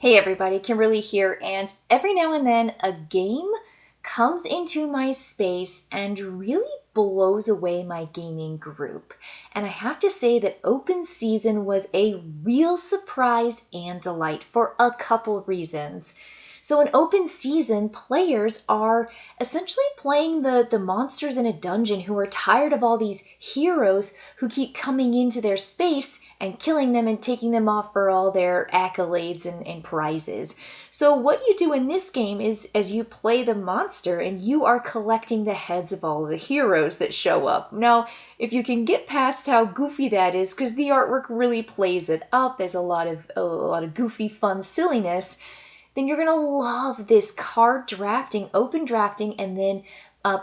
Hey everybody, Kimberly here, and every now and then a game comes into my space and really blows away my gaming group. And I have to say that Open Season was a real surprise and delight for a couple reasons. So in Open Season, players are essentially playing the monsters in a dungeon who are tired of all these heroes who keep coming into their space and killing them and taking them off for all their accolades and prizes. So what you do in this game is as you play the monster and you are collecting the heads of all of the heroes that show up. Now, if you can get past how goofy that is, because the artwork really plays it up as a lot of goofy, fun silliness, then you're going to love this card drafting, open drafting, and then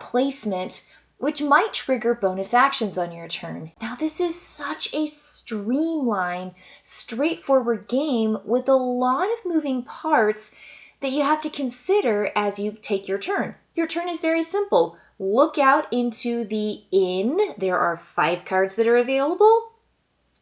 placement, which might trigger bonus actions on your turn. Now, this is such a streamlined, straightforward game with a lot of moving parts that you have to consider as you take your turn. Your turn is very simple. Look out into the inn. There are 5 cards that are available.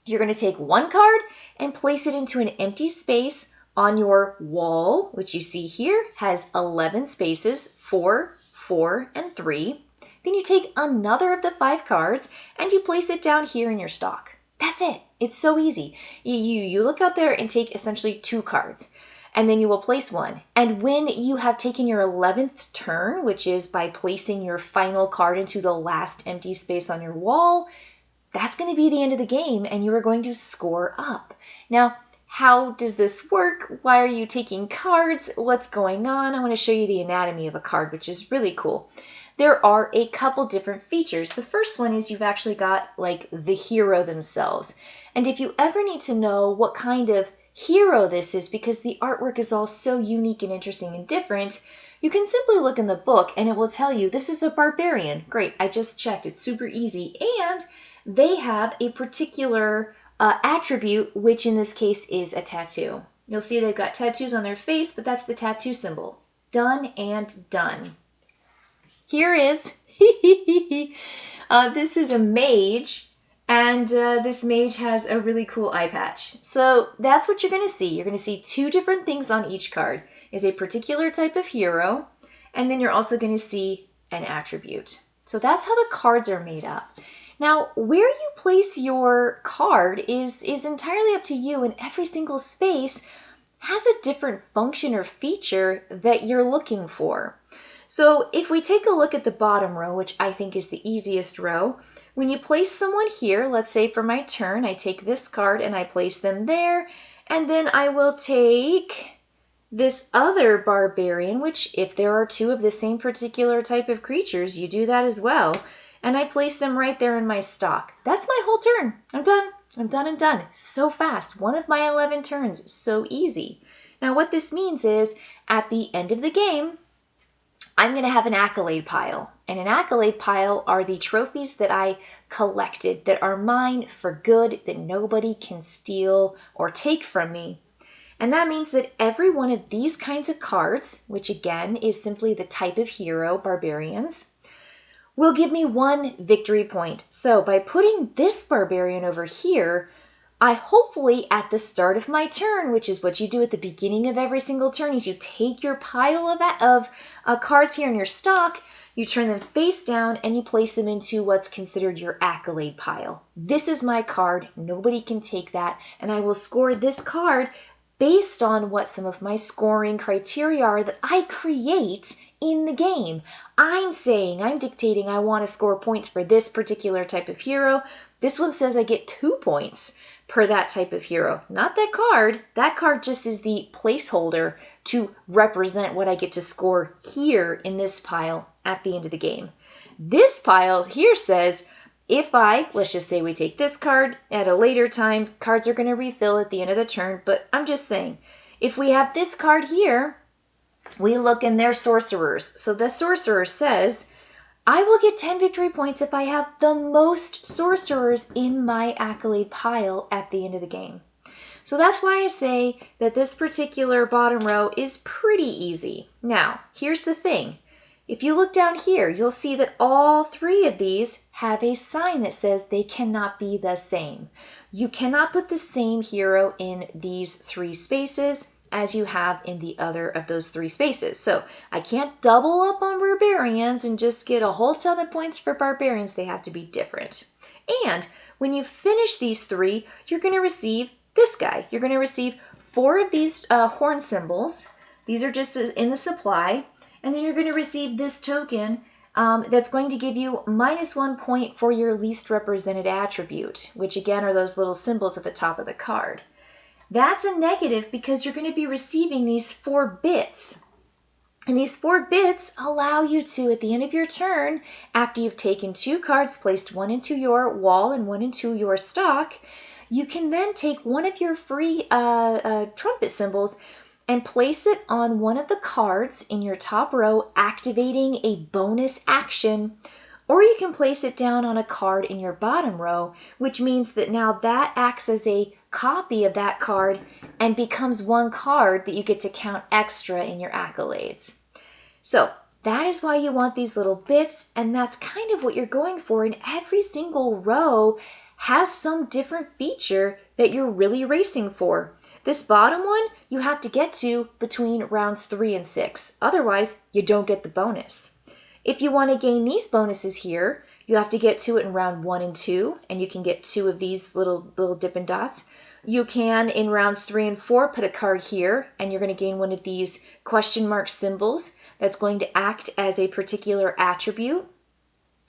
You're going to take 1 card and place it into an empty space on your wall, which you see here has 11 spaces, 4, 4, and 3. Then you take another of the 5 cards and you place it down here in your stock. That's it. It's so easy. You look out there and take essentially 2 cards, and then you will place 1. And when you have taken your 11th turn, which is by placing your final card into the last empty space on your wall, that's going to be the end of the game and you are going to score up. Now, how does this work? Why are you taking cards? What's going on? I want to show you the anatomy of a card, which is really cool. There are a couple different features. The first one is you've actually got like the hero themselves. And if you ever need to know what kind of hero this is, because the artwork is all so unique and interesting and different, you can simply look in the book and it will tell you this is a barbarian. Great, I just checked. It's super easy. And they have a particular attribute, which in this case is a tattoo. You'll see they've got tattoos on their face, but that's the tattoo symbol. Done and done. Here is, this is a mage, and this mage has a really cool eye patch. So that's what you're going to see. You're going to see 2 different things on each card. Is a particular type of hero, and then you're also going to see an attribute. So that's how the cards are made up. Now, where you place your card is entirely up to you, and every single space has a different function or feature that you're looking for. So if we take a look at the bottom row, which I think is the easiest row, when you place someone here, let's say for my turn, I take this card and I place them there, and then I will take this other barbarian, which if there are 2 of the same particular type of creatures, you do that as well. And I place them right there in my stock. That's my whole turn. I'm done. I'm done and done. So fast. 1 of my 11 turns. So easy. Now what this means is at the end of the game, I'm going to have an accolade pile. And an accolade pile are the trophies that I collected that are mine for good, that nobody can steal or take from me. And that means that every one of these kinds of cards, which again is simply the type of hero, barbarians, will give me 1 victory point. So by putting this barbarian over here, I hopefully at the start of my turn, which is what you do at the beginning of every single turn, is you take your pile of cards here in your stock, you turn them face down, and you place them into what's considered your accolade pile. This is my card. Nobody can take that. And I will score this card based on what some of my scoring criteria are that I create in the game. I'm dictating I want to score points for this particular type of hero. This one says I get 2 points per that type of hero. Not that card. That card just is the placeholder to represent what I get to score here in this pile at the end of the game. This pile here says let's just say we take this card at a later time, cards are going to refill at the end of the turn, but I'm just saying, if we have this card here, we look in their sorcerers. So the sorcerer says, I will get 10 victory points if I have the most sorcerers in my accolade pile at the end of the game. So that's why I say that this particular bottom row is pretty easy. Now, here's the thing. If you look down here, you'll see that all 3 of these have a sign that says they cannot be the same. You cannot put the same hero in these 3 spaces, as you have in the other of those 3 spaces. So I can't double up on barbarians and just get a whole ton of points for barbarians. They have to be different. And when you finish these 3, you're going to receive this guy. You're going to receive 4 of these horn symbols. These are just in the supply. And then you're going to receive this token that's going to give you -1 point for your least represented attribute, which again are those little symbols at the top of the card. That's a negative because you're going to be receiving these 4 bits. And these 4 bits allow you to, at the end of your turn, after you've taken 2 cards, placed 1 into your wall and 1 into your stock, you can then take one of your free trumpet symbols and place it on one of the cards in your top row, activating a bonus action. Or you can place it down on a card in your bottom row, which means that now that acts as a copy of that card and becomes one card that you get to count extra in your accolades. So that is why you want these little bits, and that's kind of what you're going for. And every single row has some different feature that you're really racing for. This bottom one, you have to get to between rounds 3 and 6. Otherwise, you don't get the bonus. If you want to gain these bonuses here, you have to get to it in round 1 and 2, and you can get 2 of these little Dippin' Dots. You can, in rounds 3 and 4, put a card here, and you're going to gain one of these question mark symbols that's going to act as a particular attribute.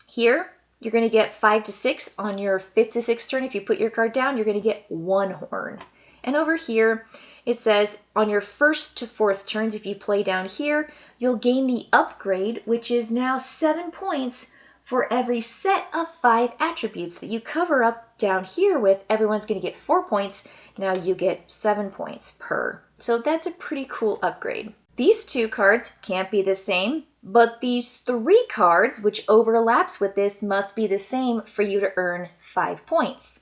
Here, you're going to get 5 to 6 on your 5th to 6th turn. If you put your card down, you're going to get 1 horn. And over here, it says on your 1st to 4th turns, if you play down here, you'll gain the upgrade, which is now 7 points for every set of 5 attributes that you cover up down here with. Everyone's going to get 4 points. Now you get 7 points per. So that's a pretty cool upgrade. These 2 cards can't be the same, but these 3 cards, which overlaps with this, must be the same for you to earn 5 points.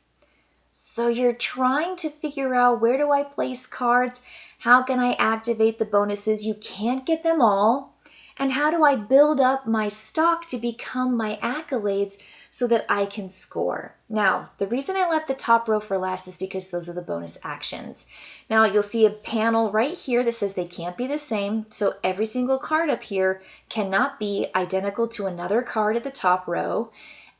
So you're trying to figure out, where do I place cards? How can I activate the bonuses? You can't get them all. And how do I build up my stock to become my accolades so that I can score? Now, the reason I left the top row for last is because those are the bonus actions. Now, you'll see a panel right here that says they can't be the same. So every single card up here cannot be identical to another card at the top row.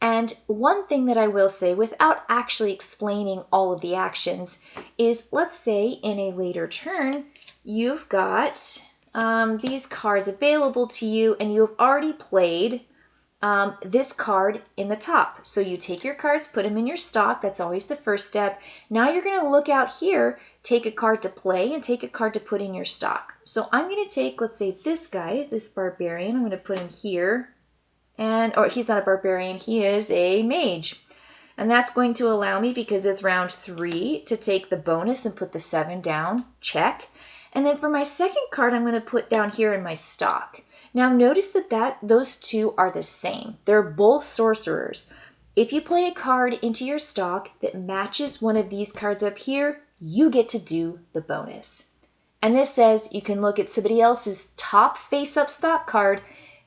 And one thing that I will say, without actually explaining all of the actions, is let's say in a later turn, you've got these cards available to you and you have already played this card in the top. So you take your cards, put them in your stock. That's always the first step. Now you're going to look out here, take a card to play and take a card to put in your stock. So I'm going to take, let's say this guy, this barbarian, I'm going to put him here. Or he's not a barbarian, he is a mage. And that's going to allow me, because it's round 3, to take the bonus and put the 7 down, check. And then for my second card, I'm going to put down here in my stock. Now notice that those 2 are the same. They're both sorcerers. If you play a card into your stock that matches one of these cards up here, you get to do the bonus. And this says you can look at somebody else's top face-up stock card,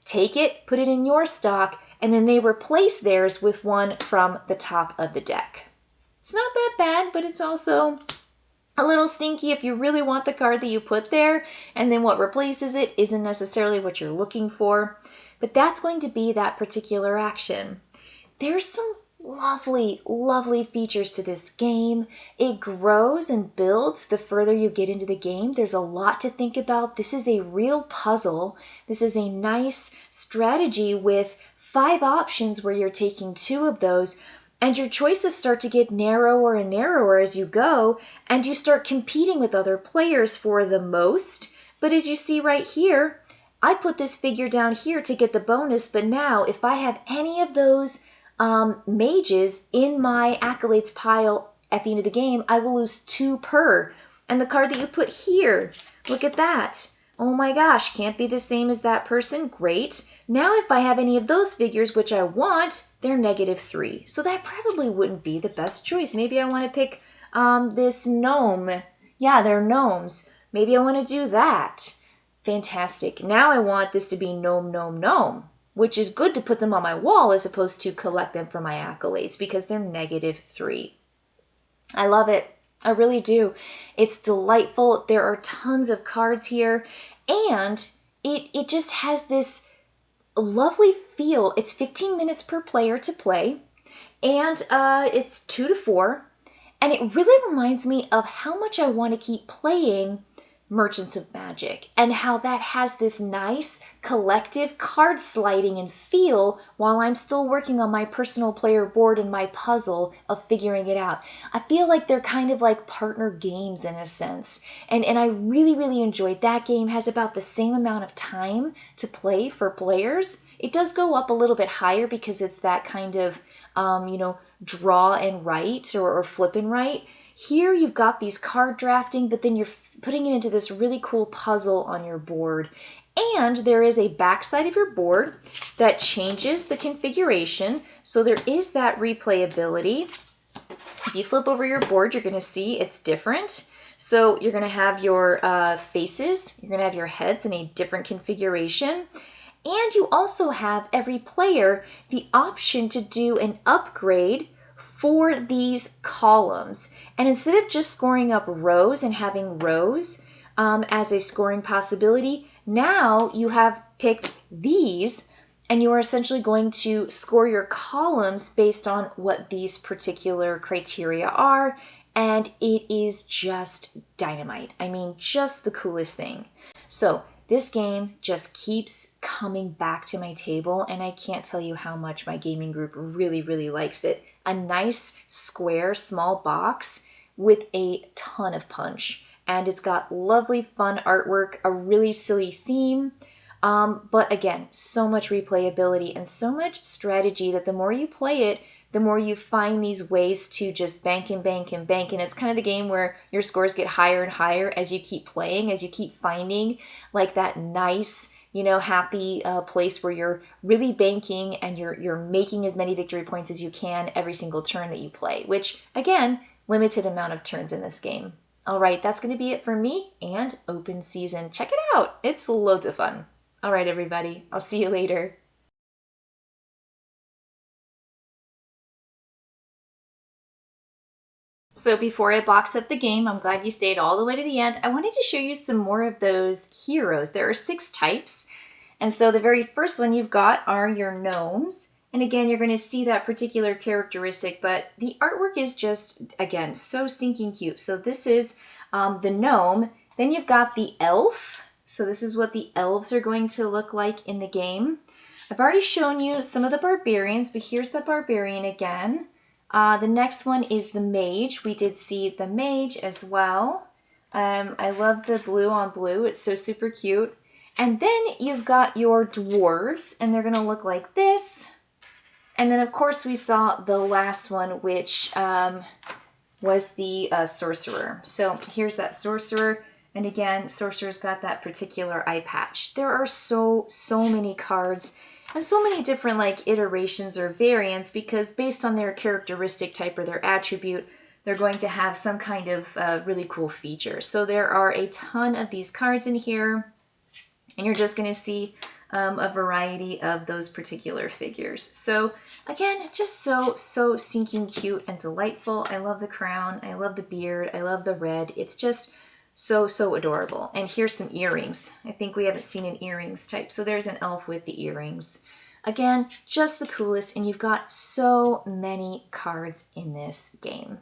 take it, put it in your stock, and then they replace theirs with one from the top of the deck. It's not that bad, but it's also a little stinky if you really want the card that you put there, and then what replaces it isn't necessarily what you're looking for. But that's going to be that particular action. There's some lovely, lovely features to this game. It grows and builds the further you get into the game. There's a lot to think about. This is a real puzzle. This is a nice strategy with 5 options where you're taking 2 of those, and your choices start to get narrower and narrower as you go, and you start competing with other players for the most. But as you see right here, I put this figure down here to get the bonus, but now if I have any of those mages in my accolades pile at the end of the game, I will lose 2 per. And the card that you put here, look at that. Oh my gosh, can't be the same as that person. Great. Now if I have any of those figures, which I want, they're -3. So that probably wouldn't be the best choice. Maybe I want to pick this gnome. Yeah, they're gnomes. Maybe I want to do that. Fantastic. Now I want this to be gnome, gnome, gnome, which is good to put them on my wall as opposed to collect them for my accolades because they're -3. I love it. I really do. It's delightful. There are tons of cards here, and it just has this lovely feel. It's 15 minutes per player to play, and it's 2 to 4, and it really reminds me of how much I want to keep playing Merchants of Magic, and how that has this nice collective card sliding and feel while I'm still working on my personal player board and my puzzle of figuring it out. I feel like they're kind of like partner games in a sense. And I really, really enjoyed that game. Has about the same amount of time to play for players. It does go up a little bit higher because it's that kind of, draw and write or flip and write. Here you've got these card drafting, but then you're putting it into this really cool puzzle on your board. And there is a backside of your board that changes the configuration. So there is that replayability. If you flip over your board, you're going to see it's different. So you're going to have your faces, you're going to have your heads in a different configuration. And you also have, every player, the option to do an upgrade for these columns. And instead of just scoring up rows and having rows as a scoring possibility, now you have picked these, and you are essentially going to score your columns based on what these particular criteria are. And it is just dynamite. I mean, just the coolest thing. So this game just keeps coming back to my table, and I can't tell you how much my gaming group really, really likes it. A nice, square, small box with a ton of punch. And it's got lovely, fun artwork, a really silly theme, but again, so much replayability and so much strategy that the more you play it, the more you find these ways to just bank and bank and bank. And it's kind of the game where your scores get higher and higher as you keep playing, as you keep finding like that nice, happy place where you're really banking and you're making as many victory points as you can every single turn that you play, which again, limited amount of turns in this game. All right, that's going to be it for me and open season. Check it out. It's loads of fun. All right, everybody. I'll see you later. So before I box up the game, I'm glad you stayed all the way to the end. I wanted to show you some more of those heroes. There are 6 types. And so the very first one you've got are your gnomes. And again, you're going to see that particular characteristic, but the artwork is just, again, so stinking cute. So this is the gnome. Then you've got the elf. So this is what the elves are going to look like in the game. I've already shown you some of the barbarians, but here's the barbarian again. The next one is the mage. We did see the mage as well. I love the blue on blue. It's so super cute. And then you've got your dwarves, and they're going to look like this. And then, of course, we saw the last one, which was the sorcerer. So here's that sorcerer. And again, sorcerer's got that particular eye patch. There are so many cards and so many different iterations or variants, because based on their characteristic type or their attribute, they're going to have some kind of really cool feature. So there are a ton of these cards in here, and you're just going to see a variety of those particular figures. So again, just so stinking cute and delightful. I love the crown. I love the beard. I love the red. It's just so adorable. And here's some earrings. I think we haven't seen an earrings type. So there's an elf with the earrings. Again, just the coolest. And you've got so many cards in this game.